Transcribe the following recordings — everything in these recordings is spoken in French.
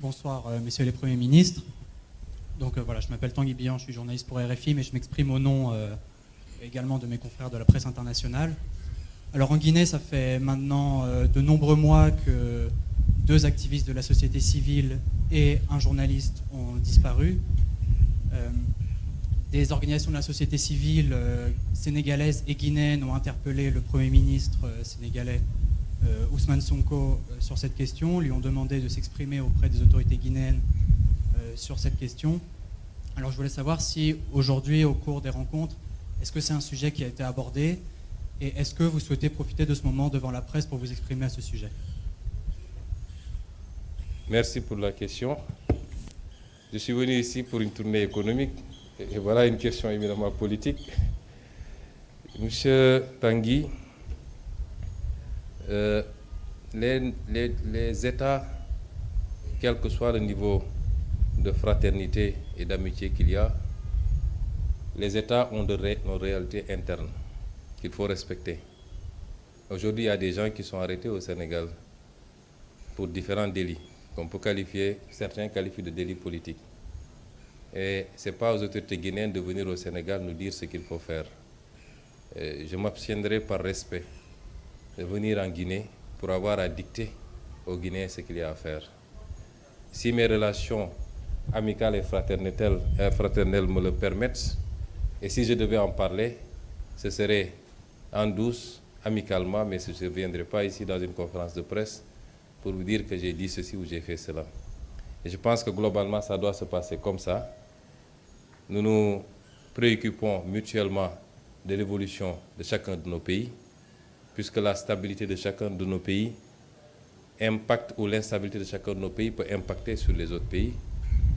Bonsoir, messieurs les premiers ministres. Donc voilà, je m'appelle Tanguy Bihan, je suis journaliste pour RFI, mais je m'exprime au nom également de mes confrères de la presse internationale. Alors en Guinée, ça fait maintenant de nombreux mois que deux activistes de la société civile et un journaliste ont disparu. Des organisations de la société civile sénégalaise et guinéenne ont interpellé le Premier ministre sénégalais Ousmane Sonko sur cette question, lui ont demandé de s'exprimer auprès des autorités guinéennes sur cette question. Alors je voulais savoir si aujourd'hui, au cours des rencontres, est-ce que c'est un sujet qui a été abordé et est-ce que vous souhaitez profiter de ce moment devant la presse pour vous exprimer à ce sujet? Merci pour la question. Je suis venu ici pour une tournée économique et voilà une question éminemment politique. Monsieur Tanguy, les États, quel que soit le niveau de fraternité et d'amitié qu'il y a, les États ont une réalité interne qu'il faut respecter. Aujourd'hui, il y a des gens qui sont arrêtés au Sénégal pour différents délits, qu'on peut qualifier, certains qualifient de délits politiques. Et ce n'est pas aux autorités guinéennes de venir au Sénégal nous dire ce qu'il faut faire. Je m'abstiendrai par respect de venir en Guinée pour avoir à dicter aux Guinéens ce qu'il y a à faire. Si mes relations amicales et fraternelles me le permettent, et si je devais en parler, ce serait en douce, amicalement, mais je ne viendrai pas ici dans une conférence de presse pour vous dire que j'ai dit ceci ou j'ai fait cela. Et je pense que globalement, ça doit se passer comme ça. Nous nous préoccupons mutuellement de l'évolution de chacun de nos pays, puisque la stabilité de chacun de nos pays impacte, ou l'instabilité de chacun de nos pays peut impacter sur les autres pays.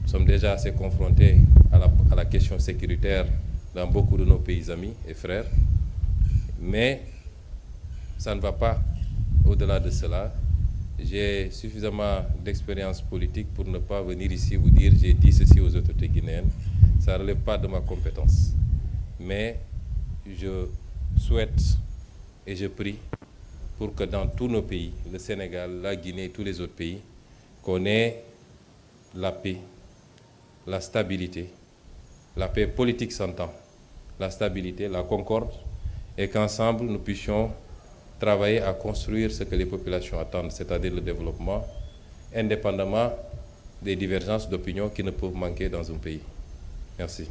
Nous sommes déjà assez confrontés à la question sécuritaire dans beaucoup de nos pays amis et frères, mais ça ne va pas au-delà de cela. J'ai suffisamment d'expérience politique pour ne pas venir ici vous dire j'ai dit ceci aux autorités guinéennes. Ça ne relève pas de ma compétence. Mais je souhaite et je prie pour que dans tous nos pays, le Sénégal, la Guinée, tous les autres pays, qu'on ait la paix, la stabilité. La paix politique s'entend, la stabilité, la concorde, et qu'ensemble nous puissions travailler à construire ce que les populations attendent, c'est-à-dire le développement, indépendamment des divergences d'opinion qui ne peuvent manquer dans un pays. Merci.